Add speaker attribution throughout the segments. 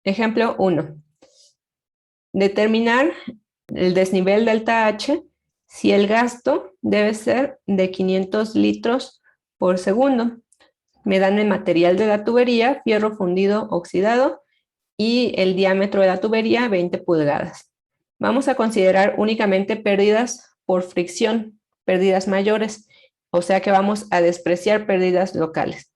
Speaker 1: Ejemplo 1. Determinar el desnivel delta H si el gasto debe ser de 500 litros por segundo. Me dan el material de la tubería, fierro fundido oxidado, y el diámetro de la tubería, 20 pulgadas. Vamos a considerar únicamente pérdidas por fricción, pérdidas mayores, o sea que vamos a despreciar pérdidas locales.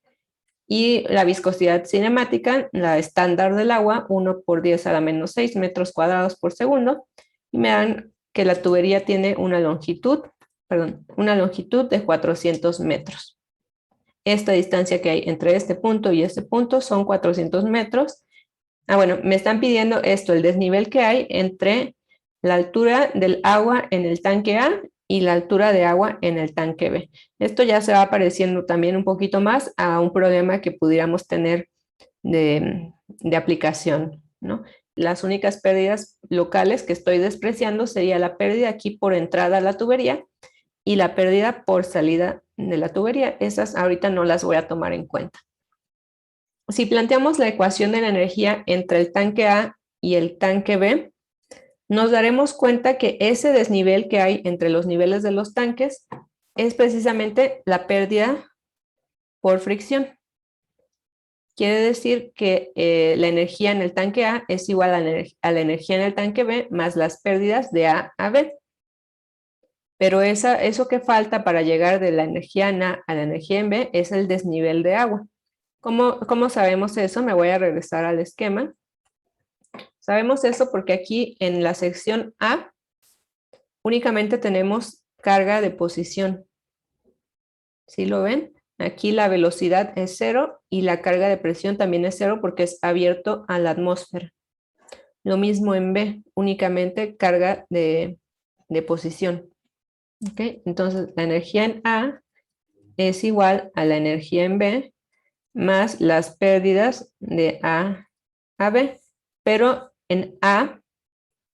Speaker 1: Y la viscosidad cinemática, la estándar del agua, 1 por 10 a la menos 6 metros cuadrados por segundo, y me dan que la tubería tiene una longitud de 400 metros. Esta distancia que hay entre este punto y este punto son 400 metros. Bueno, me están pidiendo esto, el desnivel que hay entre la altura del agua en el tanque A y la altura de agua en el tanque B. Esto ya se va pareciendo también un poquito más a un problema que pudiéramos tener de aplicación, ¿no? Las únicas pérdidas locales que estoy despreciando sería la pérdida aquí por entrada a la tubería y la pérdida por salida de la tubería. Esas ahorita no las voy a tomar en cuenta. Si planteamos la ecuación de la energía entre el tanque A y el tanque B, nos daremos cuenta que ese desnivel que hay entre los niveles de los tanques es precisamente la pérdida por fricción. Quiere decir que la energía en el tanque A es igual a la energía en el tanque B más las pérdidas de A a B. Pero eso que falta para llegar de la energía en A a la energía en B es el desnivel de agua. ¿Cómo sabemos eso? Me voy a regresar al esquema. Sabemos eso porque aquí en la sección A únicamente tenemos carga de posición. ¿Sí lo ven? Aquí la velocidad es 0 y la carga de presión también es 0 porque es abierto a la atmósfera. Lo mismo en B, únicamente carga de posición. ¿Okay? Entonces la energía en A es igual a la energía en B más las pérdidas de A a B. Pero en A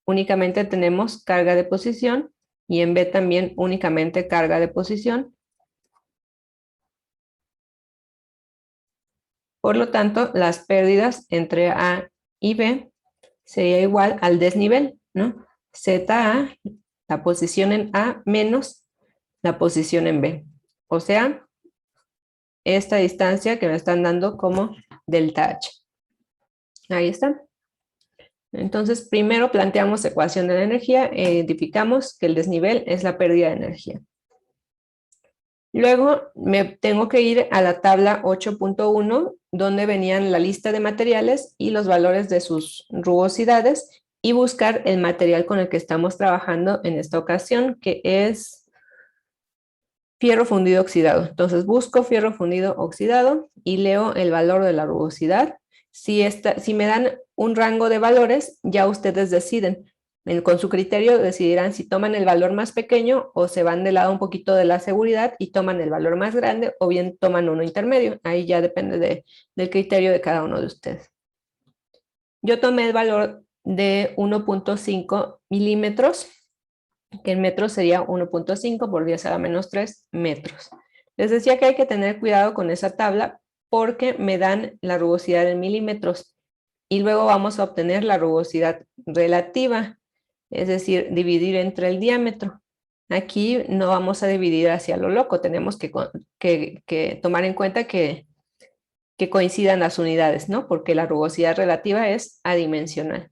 Speaker 1: únicamente tenemos carga de posición y en B también únicamente carga de posición. Por lo tanto, las pérdidas entre A y B sería igual al desnivel, ¿no? ZA, la posición en A, menos la posición en B. O sea, esta distancia que me están dando como delta H. Ahí está. Entonces, primero planteamos ecuación de la energía e identificamos que el desnivel es la pérdida de energía. Luego me tengo que ir a la tabla 8.1, donde venían la lista de materiales y los valores de sus rugosidades, y buscar el material con el que estamos trabajando en esta ocasión, que es fierro fundido oxidado. Entonces busco fierro fundido oxidado y leo el valor de la rugosidad. Si me dan un rango de valores, ya ustedes deciden. Con su criterio decidirán si toman el valor más pequeño o se van del lado un poquito de la seguridad y toman el valor más grande, o bien toman uno intermedio. Ahí ya depende del criterio de cada uno de ustedes. Yo tomé el valor de 1.5 milímetros, que en metros sería 1.5 por 10 a la menos 3 metros. Les decía que hay que tener cuidado con esa tabla porque me dan la rugosidad en milímetros y luego vamos a obtener la rugosidad relativa, es decir, dividir entre el diámetro. Aquí no vamos a dividir hacia lo loco, tenemos que tomar en cuenta que coincidan las unidades, ¿no? Porque la rugosidad relativa es adimensional.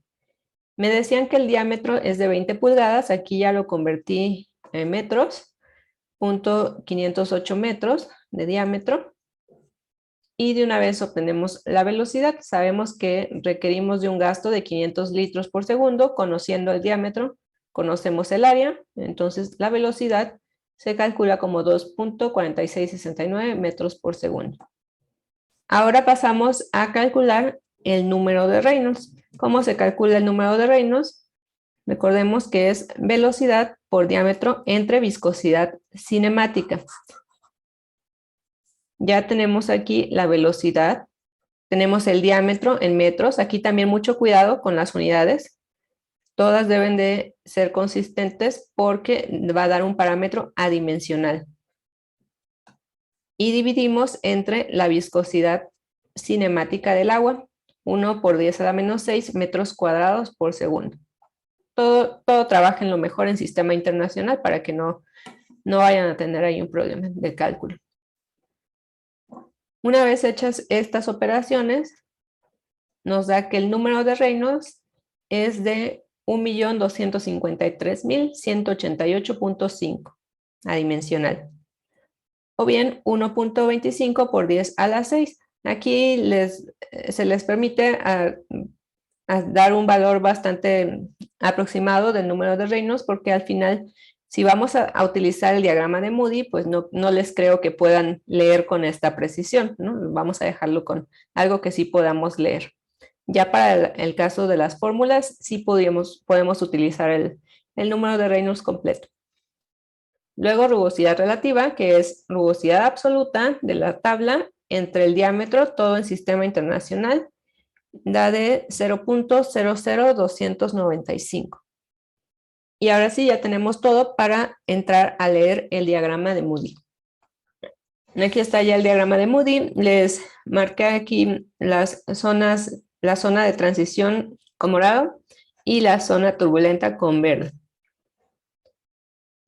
Speaker 1: Me decían que el diámetro es de 20 pulgadas, aquí ya lo convertí en metros, 0.508 metros de diámetro. Y de una vez obtenemos la velocidad. Sabemos que requerimos de un gasto de 500 litros por segundo, conociendo el diámetro, conocemos el área, entonces la velocidad se calcula como 2.4669 metros por segundo. Ahora pasamos a calcular el número de Reynolds. ¿Cómo se calcula el número de Reynolds? Recordemos que es velocidad por diámetro entre viscosidad cinemática. Ya tenemos aquí la velocidad, tenemos el diámetro en metros. Aquí también mucho cuidado con las unidades. Todas deben de ser consistentes porque va a dar un parámetro adimensional. Y dividimos entre la viscosidad cinemática del agua, 1 por 10 a la menos 6 metros cuadrados por segundo. Todo trabaja en lo mejor en sistema internacional para que no vayan a tener ahí un problema de cálculo. Una vez hechas estas operaciones, nos da que el número de Reynolds es de 1.253.188.5 adimensional. O bien 1.25 por 10 a la 6. Aquí se les permite a dar un valor bastante aproximado del número de Reynolds, porque al final, si vamos a utilizar el diagrama de Moody, pues no les creo que puedan leer con esta precisión, ¿no? Vamos a dejarlo con algo que sí podamos leer. Ya para el caso de las fórmulas, sí podemos utilizar el número de Reynolds completo. Luego, rugosidad relativa, que es rugosidad absoluta de la tabla entre el diámetro, todo en sistema internacional, da de 0.00295. Y ahora sí, ya tenemos todo para entrar a leer el diagrama de Moody. Aquí está ya el diagrama de Moody. Les marqué aquí las zonas, la zona de transición con morado y la zona turbulenta con verde.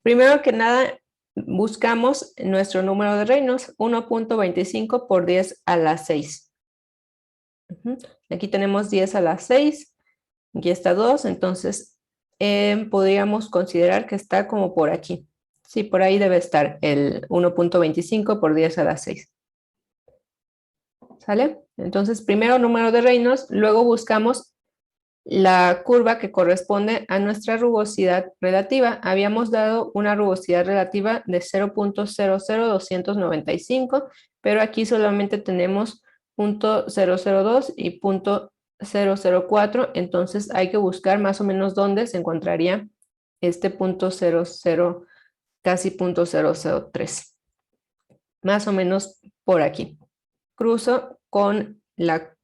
Speaker 1: Primero que nada, buscamos nuestro número de Reynolds, 1.25 por 10 a la 6. Aquí tenemos 10 a la 6, aquí está 2, entonces podríamos considerar que está como por aquí. Sí, por ahí debe estar el 1.25 por 10 a la 6. ¿Sale? Entonces, primero número de Reynolds, luego buscamos la curva que corresponde a nuestra rugosidad relativa. Habíamos dado una rugosidad relativa de 0.00295, pero aquí solamente tenemos 0.002 y 0.004, entonces hay que buscar más o menos dónde se encontraría este 0.00, casi 0.003. Más o menos por aquí. Cruzo con la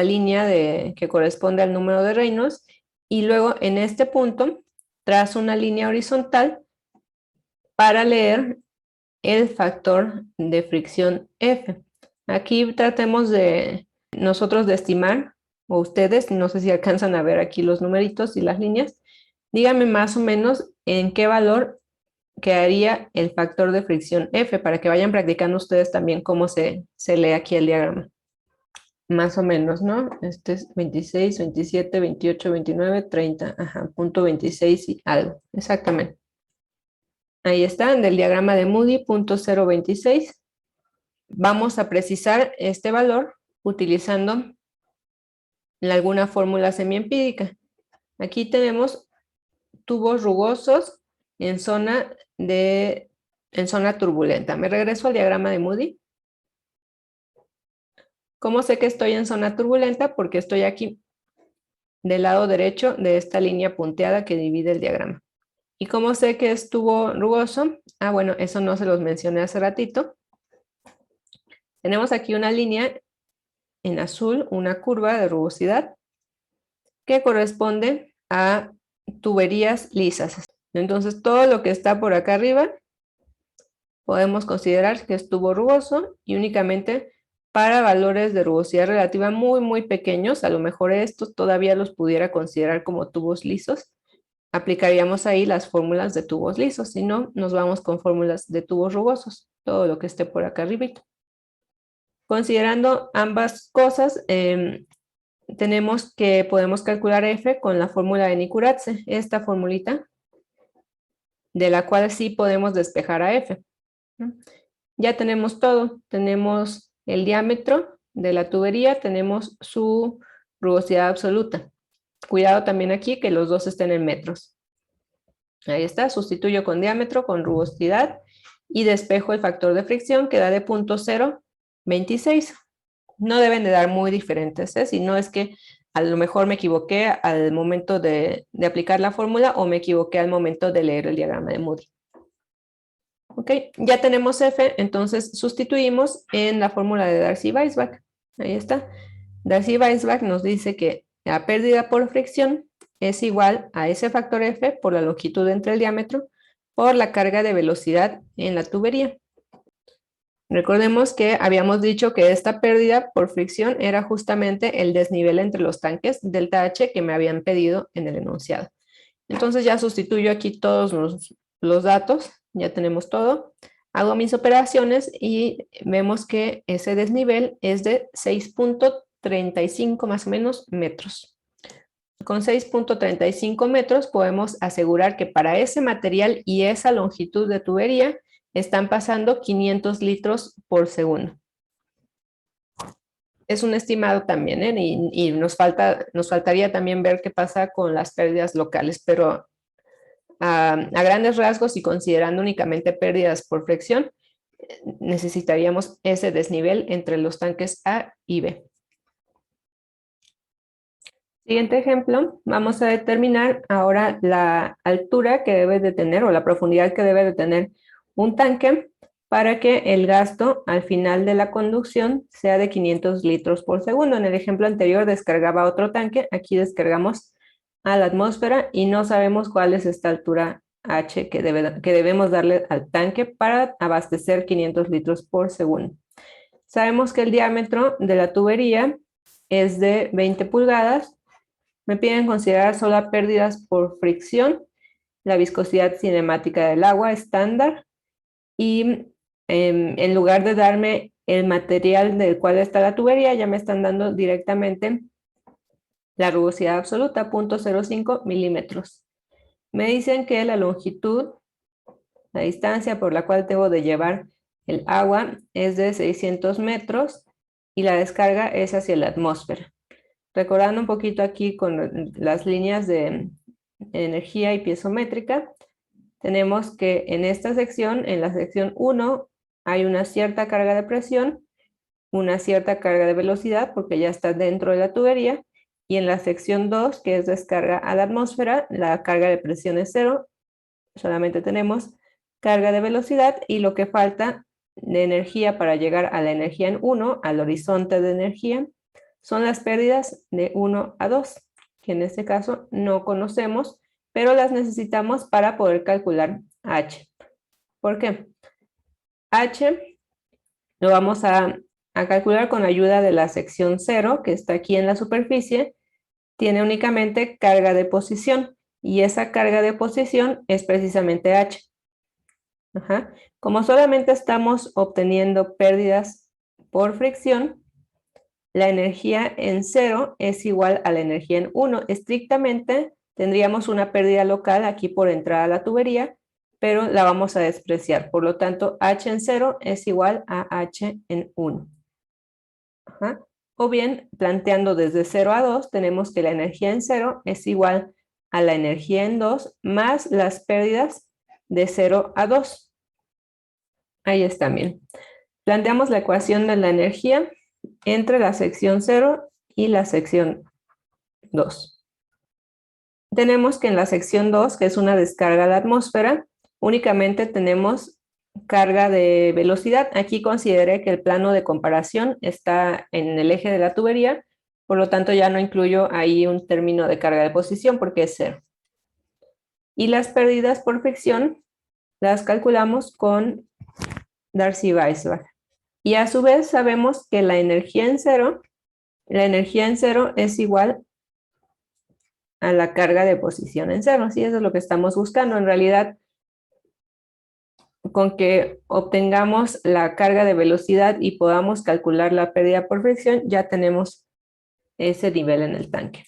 Speaker 1: línea que corresponde al número de Reynolds y luego en este punto trazo una línea horizontal para leer el factor de fricción F. Aquí tratemos de nosotros de estimar, o ustedes, no sé si alcanzan a ver aquí los numeritos y las líneas, díganme más o menos en qué valor quedaría el factor de fricción F para que vayan practicando ustedes también cómo se lee aquí el diagrama. Más o menos, ¿no? Este es 26, 27, 28, 29, 30. Ajá, punto 26 y algo. Exactamente. Ahí está, del diagrama de Moody, punto 026. Vamos a precisar este valor utilizando alguna fórmula semiempírica. Aquí tenemos tubos rugosos en zona turbulenta. Me regreso al diagrama de Moody. ¿Cómo sé que estoy en zona turbulenta? Porque estoy aquí del lado derecho de esta línea punteada que divide el diagrama. ¿Y cómo sé que es tubo rugoso? Ah, bueno, eso no se los mencioné hace ratito. Tenemos aquí una línea en azul, una curva de rugosidad que corresponde a tuberías lisas. Entonces, todo lo que está por acá arriba podemos considerar que es tubo rugoso y únicamente para valores de rugosidad relativa muy, muy pequeños, a lo mejor estos todavía los pudiera considerar como tubos lisos, aplicaríamos ahí las fórmulas de tubos lisos, si no, nos vamos con fórmulas de tubos rugosos, todo lo que esté por acá arribita. Considerando ambas cosas, tenemos que podemos calcular F con la fórmula de Nikuradse, esta formulita, de la cual sí podemos despejar a F. Ya tenemos todo, tenemos el diámetro de la tubería, tenemos su rugosidad absoluta. Cuidado también aquí que los dos estén en metros. Ahí está, sustituyo con diámetro, con rugosidad y despejo el factor de fricción que da de 0.026. No deben de dar muy diferentes, ¿eh? Si no es que a lo mejor me equivoqué al momento de aplicar la fórmula o me equivoqué al momento de leer el diagrama de Moody. Ok, ya tenemos F, entonces sustituimos en la fórmula de Darcy-Weisbach. Ahí está. Darcy-Weisbach nos dice que la pérdida por fricción es igual a ese factor F por la longitud entre el diámetro por la carga de velocidad en la tubería. Recordemos que habíamos dicho que esta pérdida por fricción era justamente el desnivel entre los tanques delta H que me habían pedido en el enunciado. Entonces ya sustituyo aquí todos los datos, ya tenemos todo. Hago mis operaciones y vemos que ese desnivel es de 6.35 más o menos metros. Con 6.35 metros podemos asegurar que para ese material y esa longitud de tubería están pasando 500 litros por segundo. Es un estimado también, ¿eh? Y nos faltaría también ver qué pasa con las pérdidas locales, pero a grandes rasgos y considerando únicamente pérdidas por fricción, necesitaríamos ese desnivel entre los tanques A y B. Siguiente ejemplo, vamos a determinar ahora la altura que debe de tener o la profundidad que debe de tener un tanque para que el gasto al final de la conducción sea de 500 litros por segundo. En el ejemplo anterior descargaba otro tanque, aquí descargamos a la atmósfera y no sabemos cuál es esta altura H que debemos darle al tanque para abastecer 500 litros por segundo. Sabemos que el diámetro de la tubería es de 20 pulgadas. Me piden considerar solo pérdidas por fricción, la viscosidad cinemática del agua estándar y en lugar de darme el material del cual está la tubería, ya me están dando directamente la rugosidad absoluta, 0.05 milímetros. Me dicen que la longitud, la distancia por la cual debo de llevar el agua es de 600 metros y la descarga es hacia la atmósfera. Recordando un poquito aquí con las líneas de energía y piezométrica, tenemos que en esta sección, en la sección 1, hay una cierta carga de presión, una cierta carga de velocidad, porque ya está dentro de la tubería, y en la sección 2, que es descarga a la atmósfera, la carga de presión es 0, solamente tenemos carga de velocidad, y lo que falta de energía para llegar a la energía en 1, al horizonte de energía, son las pérdidas de 1 a 2, que en este caso no conocemos, pero las necesitamos para poder calcular H. ¿Por qué? H lo vamos a calcular con ayuda de la sección 0, que está aquí en la superficie, tiene únicamente carga de posición, y esa carga de posición es precisamente H. Ajá. Como solamente estamos obteniendo pérdidas por fricción, la energía en 0 es igual a la energía en 1. Estrictamente tendríamos una pérdida local aquí por entrar a la tubería, pero la vamos a despreciar. Por lo tanto, H en 0 es igual a H en 1. Ajá. O bien, planteando desde 0 a 2, tenemos que la energía en 0 es igual a la energía en 2 más las pérdidas de 0 a 2. Ahí está bien. Planteamos la ecuación de la energía entre la sección 0 y la sección 2. Tenemos que en la sección 2, que es una descarga a la atmósfera, únicamente tenemos carga de velocidad. Aquí consideré que el plano de comparación está en el eje de la tubería, por lo tanto ya no incluyo ahí un término de carga de posición porque es 0. Y las pérdidas por fricción las calculamos con Darcy-Weisbach. Y a su vez sabemos que la energía en 0 es igual a la carga de posición en 0. ¿Sí? Eso es lo que estamos buscando. En realidad, con que obtengamos la carga de velocidad y podamos calcular la pérdida por fricción, ya tenemos ese nivel en el tanque.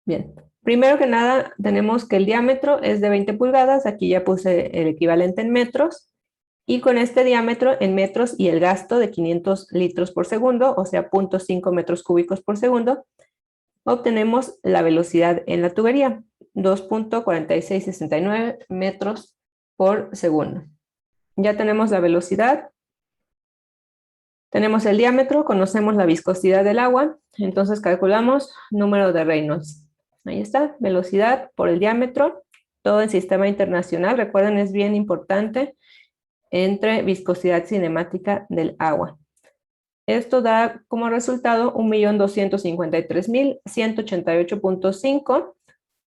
Speaker 1: Bien, primero que nada tenemos que el diámetro es de 20 pulgadas, aquí ya puse el equivalente en metros, y con este diámetro en metros y el gasto de 500 litros por segundo, o sea 0.5 metros cúbicos por segundo, obtenemos la velocidad en la tubería, 2.4669 metros por segundo. Ya tenemos la velocidad, tenemos el diámetro, conocemos la viscosidad del agua, entonces calculamos número de Reynolds. Ahí está, velocidad por el diámetro, todo en sistema internacional, recuerden es bien importante, entre viscosidad cinemática del agua. Esto da como resultado 1.253.188.5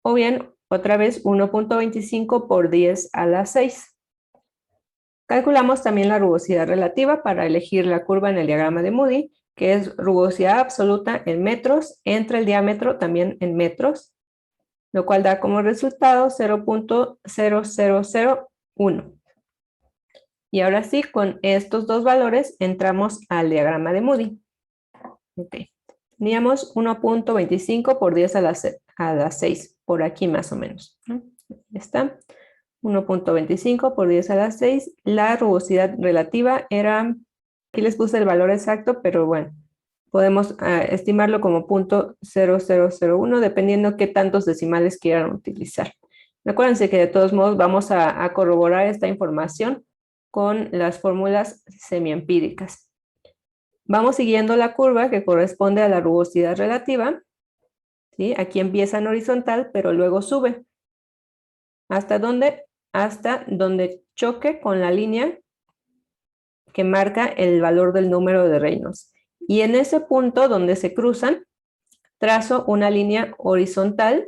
Speaker 1: o bien otra vez 1.25 por 10 a la 6. Calculamos también la rugosidad relativa para elegir la curva en el diagrama de Moody, que es rugosidad absoluta en metros, entre el diámetro también en metros, lo cual da como resultado 0.0001. Y ahora sí, con estos dos valores entramos al diagrama de Moody. Okay. Teníamos 1.25 por 10 a la 6, por aquí más o menos. Está 1.25 por 10 a la 6. La rugosidad relativa era, aquí les puse el valor exacto, pero bueno, podemos estimarlo como 0.0001, dependiendo qué tantos decimales quieran utilizar. Acuérdense que de todos modos vamos a corroborar esta información con las fórmulas semiempíricas. Vamos siguiendo la curva que corresponde a la rugosidad relativa, ¿sí? Aquí empieza en horizontal, pero luego sube. ¿Hasta dónde? Hasta donde choque con la línea que marca el valor del número de Reynolds. Y en ese punto donde se cruzan, trazo una línea horizontal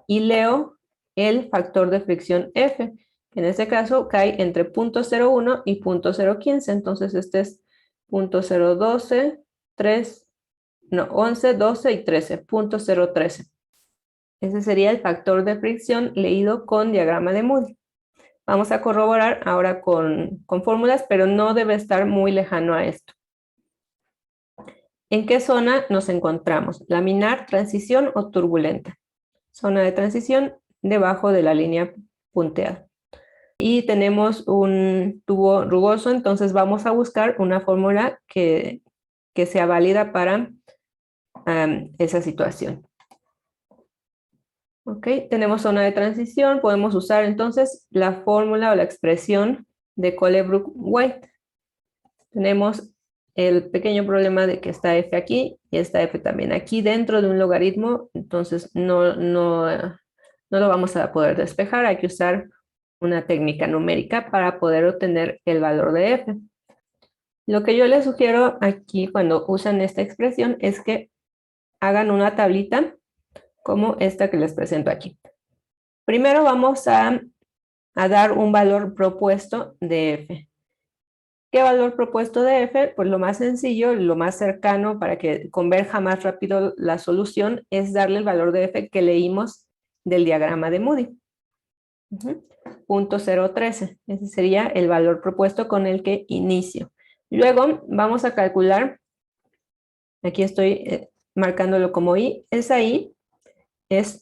Speaker 1: y leo el factor de fricción F, que en este caso cae entre 0.01 y 0.015. Entonces este es 0.012, 11, 12 y 13, 0.013. Ese sería el factor de fricción leído con diagrama de Moody. Vamos a corroborar ahora con fórmulas, pero no debe estar muy lejano a esto. ¿En qué zona nos encontramos? ¿Laminar, transición o turbulenta? Zona de transición debajo de la línea punteada. Y tenemos un tubo rugoso, entonces vamos a buscar una fórmula que sea válida para esa situación. Ok, tenemos zona de transición, podemos usar entonces la fórmula o la expresión de Colebrook-White. Tenemos el pequeño problema de que está f aquí y está f también aquí dentro de un logaritmo, entonces no lo vamos a poder despejar, hay que usar una técnica numérica para poder obtener el valor de f. Lo que yo les sugiero aquí cuando usan esta expresión es que hagan una tablita como esta que les presento aquí. Primero vamos a dar un valor propuesto de f. ¿Qué valor propuesto de f? Pues lo más sencillo, lo más cercano para que converja más rápido la solución es darle el valor de f que leímos del diagrama de Moody. 0.013. Ese sería el valor propuesto con el que inicio. Luego vamos a calcular, aquí estoy marcándolo como i, esa i es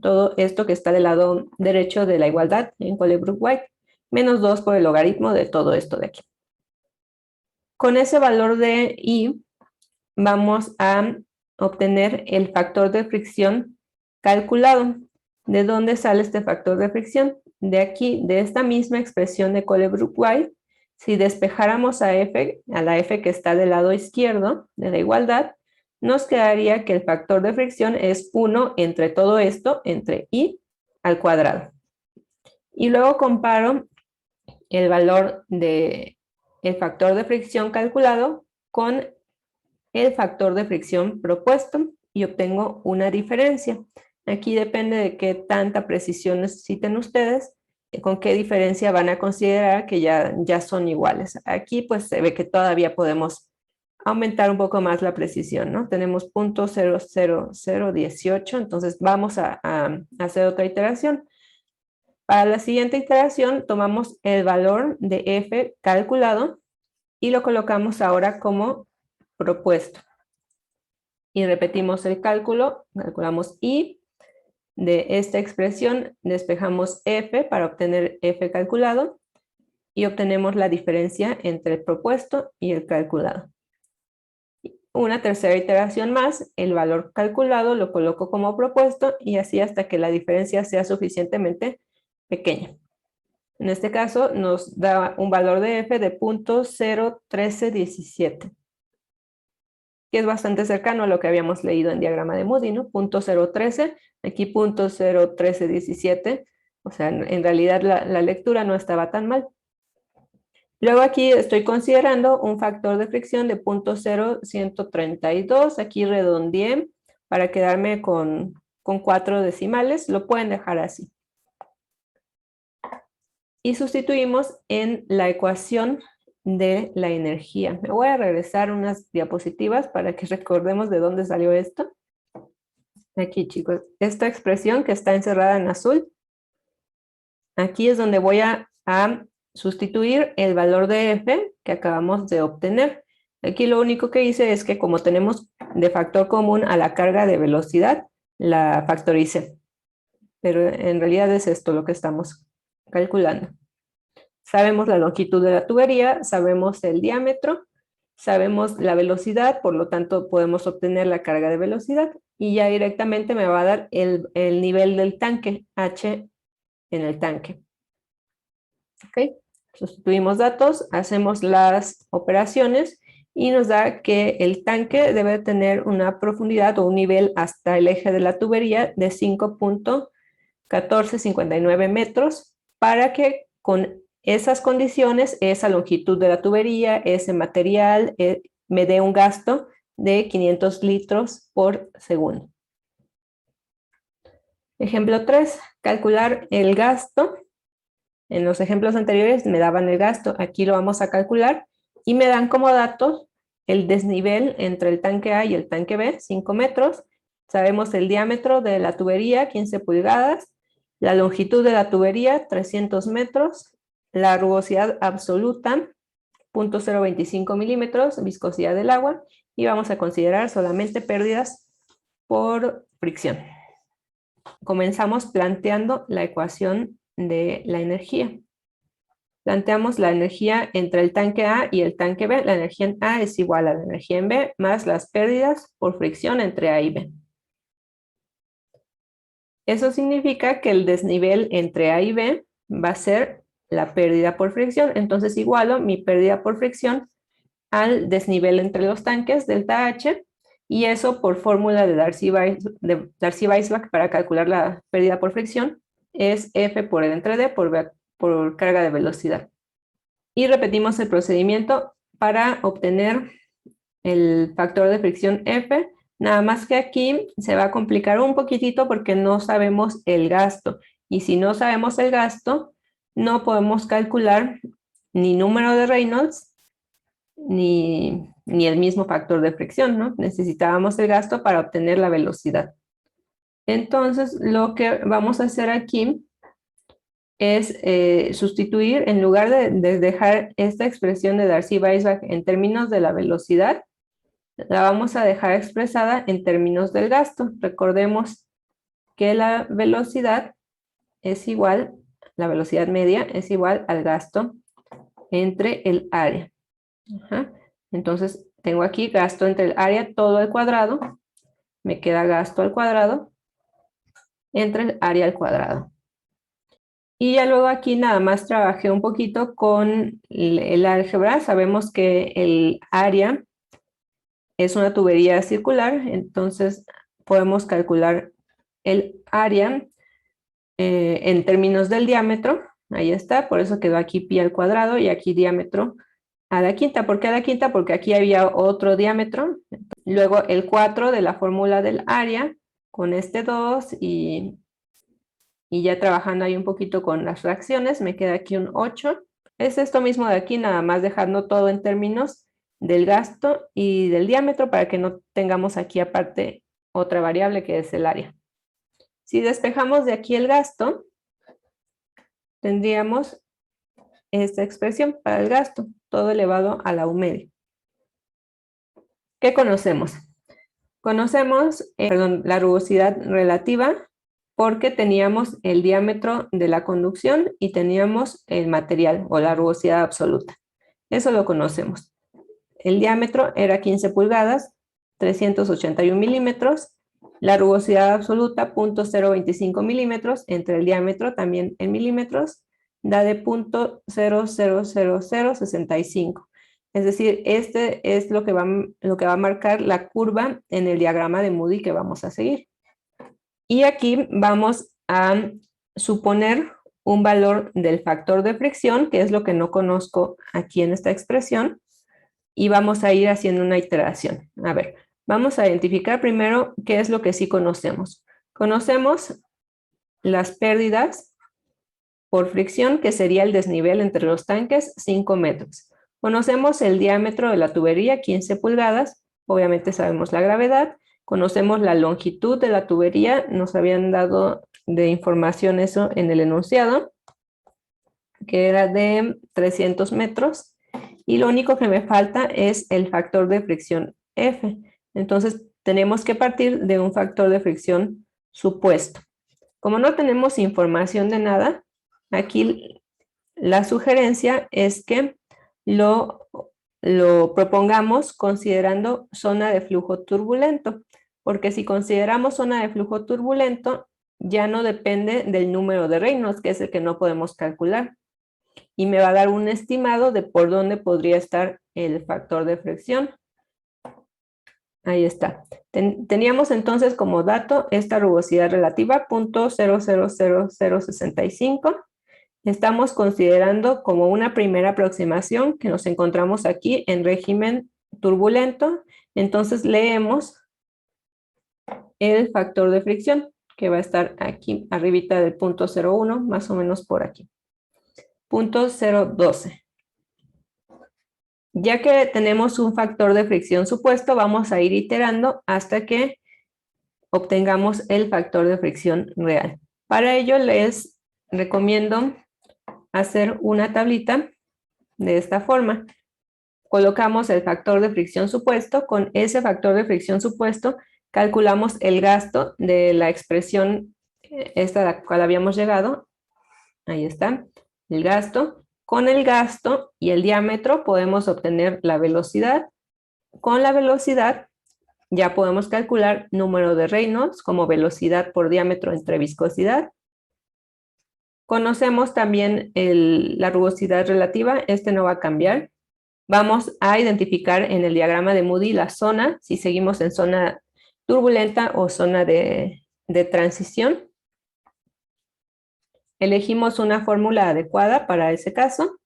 Speaker 1: todo esto que está del lado derecho de la igualdad en Colebrook-White, menos 2 por el logaritmo de todo esto de aquí. Con ese valor de i vamos a obtener el factor de fricción calculado. ¿De dónde sale este factor de fricción? De aquí, de esta misma expresión de Colebrook-White. Si despejáramos a la f que está del lado izquierdo de la igualdad, nos quedaría que el factor de fricción es 1 entre todo esto, entre i al cuadrado. Y luego comparo el valor del factor de fricción calculado con el factor de fricción propuesto y obtengo una diferencia. Aquí depende de qué tanta precisión necesiten ustedes, con qué diferencia van a considerar que ya son iguales. Aquí pues se ve que todavía podemos aumentar un poco más la precisión, ¿no? Tenemos 0.00018, entonces vamos a hacer otra iteración. Para la siguiente iteración tomamos el valor de f calculado y lo colocamos ahora como propuesto. Y repetimos el cálculo, calculamos i, de esta expresión despejamos f para obtener f calculado y obtenemos la diferencia entre el propuesto y el calculado. Una tercera iteración más, el valor calculado lo coloco como propuesto y así hasta que la diferencia sea suficientemente pequeña. En este caso nos da un valor de f de 0.01317. Que es bastante cercano a lo que habíamos leído en diagrama de Moody, ¿no? 0.013, aquí 0.01317, o sea, en realidad la lectura no estaba tan mal. Luego aquí estoy considerando un factor de fricción de 0.0132, aquí redondeé para quedarme con 4 decimales, lo pueden dejar así. y sustituimos en la ecuación de la energía. Me voy a regresar unas diapositivas para que recordemos de dónde salió esto. Aquí, chicos, esta expresión que está encerrada en azul, aquí es donde voy a sustituir el valor de F que acabamos de obtener. Aquí lo único que hice es que como tenemos de factor común a la carga de velocidad, la factoricé. Pero en realidad es esto lo que estamos calculando. Sabemos la longitud de la tubería, sabemos el diámetro, sabemos la velocidad, por lo tanto podemos obtener la carga de velocidad y ya directamente me va a dar el nivel del tanque, H en el tanque. ¿Ok? Sustituimos datos, hacemos las operaciones y nos da que el tanque debe tener una profundidad o un nivel hasta el eje de la tubería de 5.1459 metros para que con esas condiciones, esa longitud de la tubería, ese material, me dé un gasto de 500 litros por segundo. Ejemplo 3, calcular el gasto. En los ejemplos anteriores me daban el gasto, aquí lo vamos a calcular y me dan como datos el desnivel entre el tanque A y el tanque B, 5 metros. Sabemos el diámetro de la tubería, 15 pulgadas, la longitud de la tubería, 300 metros, la rugosidad absoluta, 0.025 milímetros, viscosidad del agua, y vamos a considerar solamente pérdidas por fricción. Comenzamos planteando la ecuación de la energía. Planteamos la energía entre el tanque A y el tanque B. La energía en A es igual a la energía en B más las pérdidas por fricción entre A y B. Eso significa que el desnivel entre A y B va a ser la pérdida por fricción. Entonces igualo mi pérdida por fricción al desnivel entre los tanques, delta H, y eso por fórmula de Darcy-Weisbach para calcular la pérdida por fricción es F por L entre D por carga de velocidad. Y repetimos el procedimiento para obtener el factor de fricción F, nada más que aquí se va a complicar un poquitito porque no sabemos el gasto. Y si no sabemos el gasto, no podemos calcular ni número de Reynolds, ni el mismo factor de fricción, ¿no? Necesitábamos el gasto para obtener la velocidad. Entonces, lo que vamos a hacer aquí es sustituir, en lugar de dejar esta expresión de Darcy-Weisbach en términos de la velocidad, la vamos a dejar expresada en términos del gasto. Recordemos que la velocidad es igual, la velocidad media es igual al gasto entre el área. Ajá. Entonces, tengo aquí gasto entre el área todo al cuadrado, me queda gasto al cuadrado entre el área al cuadrado. Y ya luego aquí nada más trabajé un poquito con el álgebra. Sabemos que el área es una tubería circular, entonces podemos calcular el área en términos del diámetro. Ahí está, por eso quedó aquí pi al cuadrado y aquí diámetro a la quinta. ¿Por qué a la quinta? Porque aquí había otro diámetro. Luego el 4 de la fórmula del área con este 2 y ya trabajando ahí un poquito con las fracciones, me queda aquí un 8. Es esto mismo de aquí, nada más dejando todo en términos del gasto y del diámetro para que no tengamos aquí aparte otra variable que es el área. Si despejamos de aquí el gasto, tendríamos esta expresión para el gasto, todo elevado a la U media. ¿Qué conocemos? Conocemos la rugosidad relativa porque teníamos el diámetro de la conducción y teníamos el material o la rugosidad absoluta. Eso lo conocemos. El diámetro era 15 pulgadas, 381 milímetros. La rugosidad absoluta, 0.025 milímetros, entre el diámetro también en milímetros, da de 0.00065. Es decir, este es lo que va a marcar la curva en el diagrama de Moody que vamos a seguir. Y aquí vamos a suponer un valor del factor de fricción, que es lo que no conozco aquí en esta expresión, y vamos a ir haciendo una iteración. A ver, vamos a identificar primero qué es lo que sí conocemos. Conocemos las pérdidas por fricción, que sería el desnivel entre los tanques, 5 metros. Conocemos el diámetro de la tubería, 15 pulgadas. Obviamente sabemos la gravedad. Conocemos la longitud de la tubería. Nos habían dado de información eso en el enunciado, que era de 300 metros. Y lo único que me falta es el factor de fricción F. Entonces, tenemos que partir de un factor de fricción supuesto. Como no tenemos información de nada, aquí la sugerencia es que lo propongamos considerando zona de flujo turbulento, porque si consideramos zona de flujo turbulento, ya no depende del número de Reynolds, que es el que no podemos calcular, y me va a dar un estimado de por dónde podría estar el factor de fricción. Ahí está. Teníamos entonces como dato esta rugosidad relativa, 0.000065. Estamos considerando como una primera aproximación que nos encontramos aquí en régimen turbulento. Entonces leemos el factor de fricción, que va a estar aquí arribita del 0.01, más o menos por aquí. 0.012. Ya que tenemos un factor de fricción supuesto, vamos a ir iterando hasta que obtengamos el factor de fricción real. Para ello les recomiendo hacer una tablita de esta forma. Colocamos el factor de fricción supuesto. Con ese factor de fricción supuesto calculamos el gasto de la expresión esta a la cual habíamos llegado. Ahí está, el gasto. Con el gasto y el diámetro podemos obtener la velocidad. Con la velocidad ya podemos calcular número de Reynolds como velocidad por diámetro entre viscosidad. Conocemos también la rugosidad relativa, este no va a cambiar. Vamos a identificar en el diagrama de Moody la zona, si seguimos en zona turbulenta o zona de transición. Elegimos una fórmula adecuada para ese caso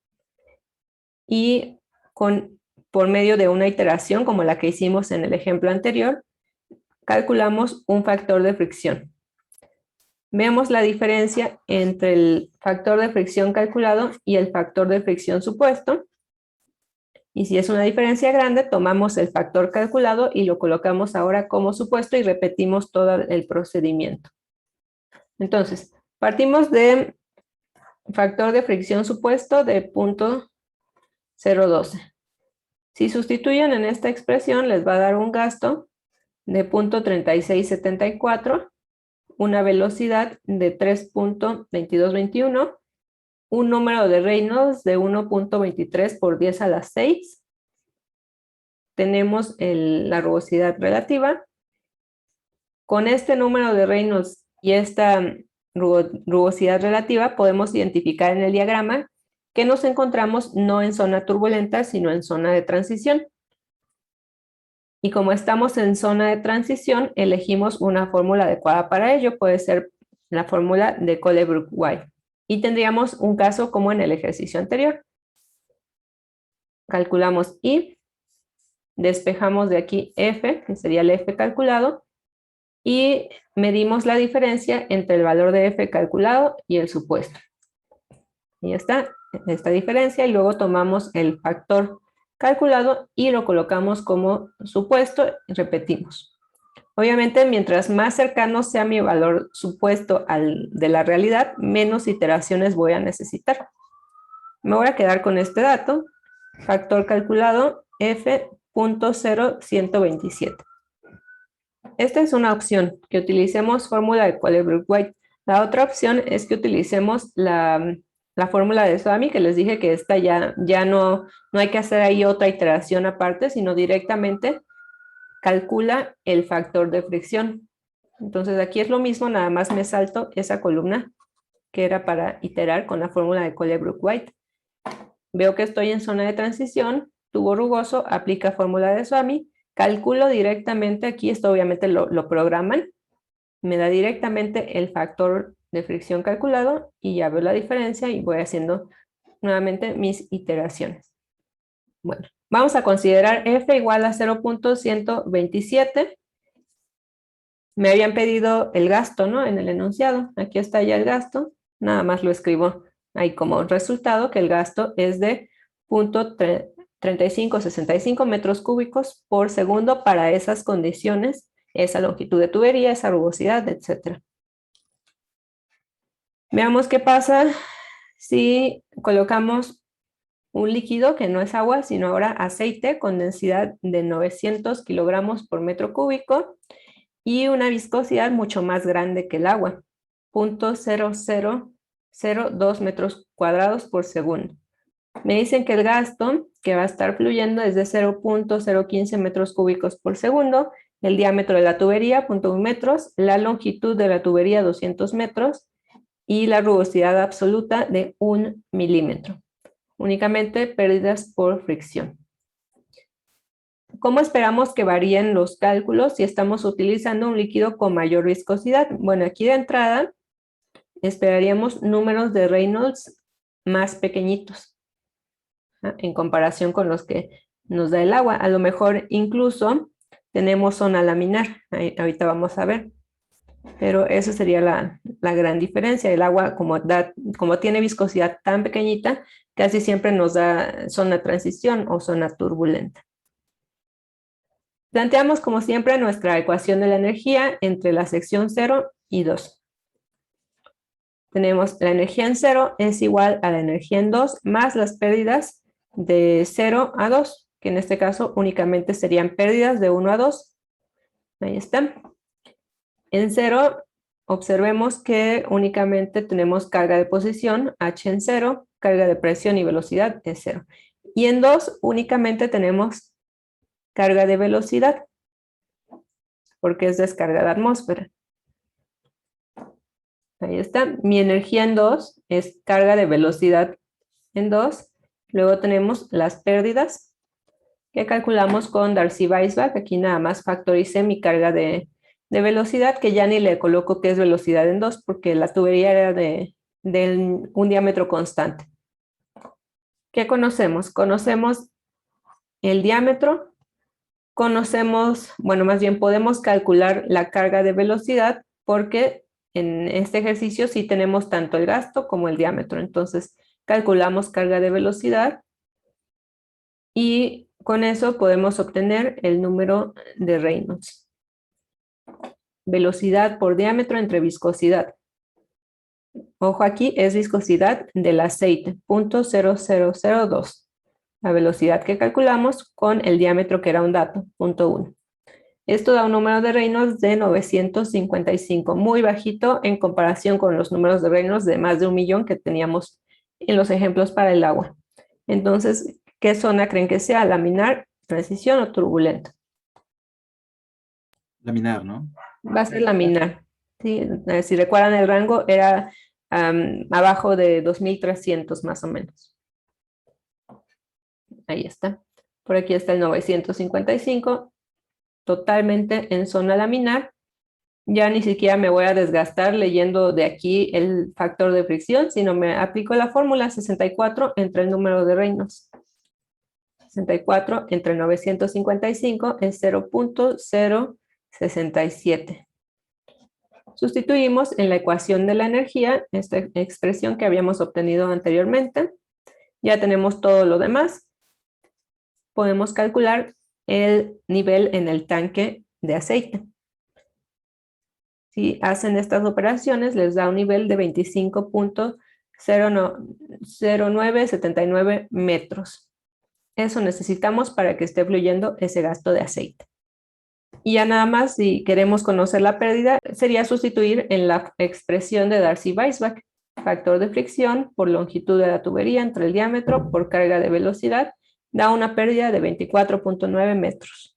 Speaker 1: y por medio de una iteración como la que hicimos en el ejemplo anterior, calculamos un factor de fricción. Vemos la diferencia entre el factor de fricción calculado y el factor de fricción supuesto. Y si es una diferencia grande, tomamos el factor calculado y lo colocamos ahora como supuesto y repetimos todo el procedimiento. Entonces, partimos de factor de fricción supuesto de 0.012. Si sustituyen en esta expresión, les va a dar un gasto de 0.3674, una velocidad de 3.2221, un número de Reynolds de 1.23 por 10 a la 6. Tenemos la rugosidad relativa. Con este número de Reynolds y esta rugosidad relativa podemos identificar en el diagrama que nos encontramos no en zona turbulenta, sino en zona de transición. Y como estamos en zona de transición, elegimos una fórmula adecuada para ello. Puede ser la fórmula de Colebrook-White. Y tendríamos un caso como en el ejercicio anterior. Calculamos I, despejamos de aquí F, que sería el F calculado, y medimos la diferencia entre el valor de F calculado y el supuesto. Y ya está, esta diferencia, y luego tomamos el factor calculado y lo colocamos como supuesto y repetimos. Obviamente, mientras más cercano sea mi valor supuesto al de la realidad, menos iteraciones voy a necesitar. Me voy a quedar con este dato, factor calculado F.0127. Esta es una opción, que utilicemos fórmula de Colebrook-White. La otra opción es que utilicemos la fórmula de Swami, que les dije que esta ya no hay que hacer ahí otra iteración aparte, sino directamente calcula el factor de fricción. Entonces aquí es lo mismo, nada más me salto esa columna que era para iterar con la fórmula de Colebrook-White. Veo que estoy en zona de transición, tubo rugoso, aplica fórmula de Swami, calculo directamente, aquí esto obviamente lo programan, me da directamente el factor de fricción calculado y ya veo la diferencia y voy haciendo nuevamente mis iteraciones. Bueno, vamos a considerar F igual a 0.127. Me habían pedido el gasto, ¿no? En el enunciado. Aquí está ya el gasto. Nada más lo escribo hay como resultado que el gasto es de 0.3565 metros cúbicos por segundo para esas condiciones, esa longitud de tubería, esa rugosidad, etc. Veamos qué pasa si colocamos un líquido que no es agua, sino ahora aceite con densidad de 900 kilogramos por metro cúbico y una viscosidad mucho más grande que el agua, 0.0002 metros cuadrados por segundo. Me dicen que el gasto que va a estar fluyendo es de 0.015 metros cúbicos por segundo, el diámetro de la tubería, 0.1 metros, la longitud de la tubería, 200 metros, y la rugosidad absoluta de 1 milímetro. Únicamente pérdidas por fricción. ¿Cómo esperamos que varíen los cálculos si estamos utilizando un líquido con mayor viscosidad? Bueno, aquí de entrada esperaríamos números de Reynolds más pequeñitos, ¿no?, en comparación con los que nos da el agua. A lo mejor incluso tenemos zona laminar, ahorita vamos a ver. Pero esa sería la gran diferencia. El agua, como tiene viscosidad tan pequeñita, casi siempre nos da zona transición o zona turbulenta. Planteamos, como siempre, nuestra ecuación de la energía entre la sección 0 y 2. Tenemos la energía en 0 es igual a la energía en 2 más las pérdidas de 0 a 2, que en este caso únicamente serían pérdidas de 1 a 2. Ahí está. En 0, observemos que únicamente tenemos carga de posición, H en 0, carga de presión y velocidad es 0. Y en 2 únicamente tenemos carga de velocidad, porque es descarga de atmósfera. Ahí está. Mi energía en 2 es carga de velocidad en 2. Luego tenemos las pérdidas, que calculamos con Darcy-Weisbach. Aquí nada más factoricé mi carga de velocidad, que ya ni le coloco que es velocidad en 2, porque la tubería era de un diámetro constante. ¿Qué conocemos? Conocemos el diámetro, conocemos, bueno, más bien podemos calcular la carga de velocidad, porque en este ejercicio sí tenemos tanto el gasto como el diámetro. Entonces, calculamos carga de velocidad y con eso podemos obtener el número de Reynolds. Velocidad por diámetro entre viscosidad. Ojo, aquí es viscosidad del aceite, 0.0002. La velocidad que calculamos con el diámetro que era un dato, 0.1. Esto da un número de Reynolds de 955, muy bajito en comparación con los números de Reynolds de más de 1 millón que teníamos en los ejemplos para el agua. Entonces, ¿qué zona creen que sea? ¿Laminar, transición o turbulento?
Speaker 2: Laminar, ¿no?
Speaker 1: Va a ser laminar. ¿Sí? Si recuerdan, el rango era abajo de 2300 más o menos. Ahí está. Por aquí está el 955, totalmente en zona laminar. Ya ni siquiera me voy a desgastar leyendo de aquí el factor de fricción, sino me aplico la fórmula 64 entre el número de Reynolds. 64 entre 955 es 0.067. Sustituimos en la ecuación de la energía esta expresión que habíamos obtenido anteriormente. Ya tenemos todo lo demás. Podemos calcular el nivel en el tanque de aceite. Si hacen estas operaciones, les da un nivel de 25.0979 metros. Eso necesitamos para que esté fluyendo ese gasto de aceite. Y ya nada más, si queremos conocer la pérdida, sería sustituir en la expresión de Darcy-Weisbach, factor de fricción por longitud de la tubería entre el diámetro por carga de velocidad, da una pérdida de 24.9 metros.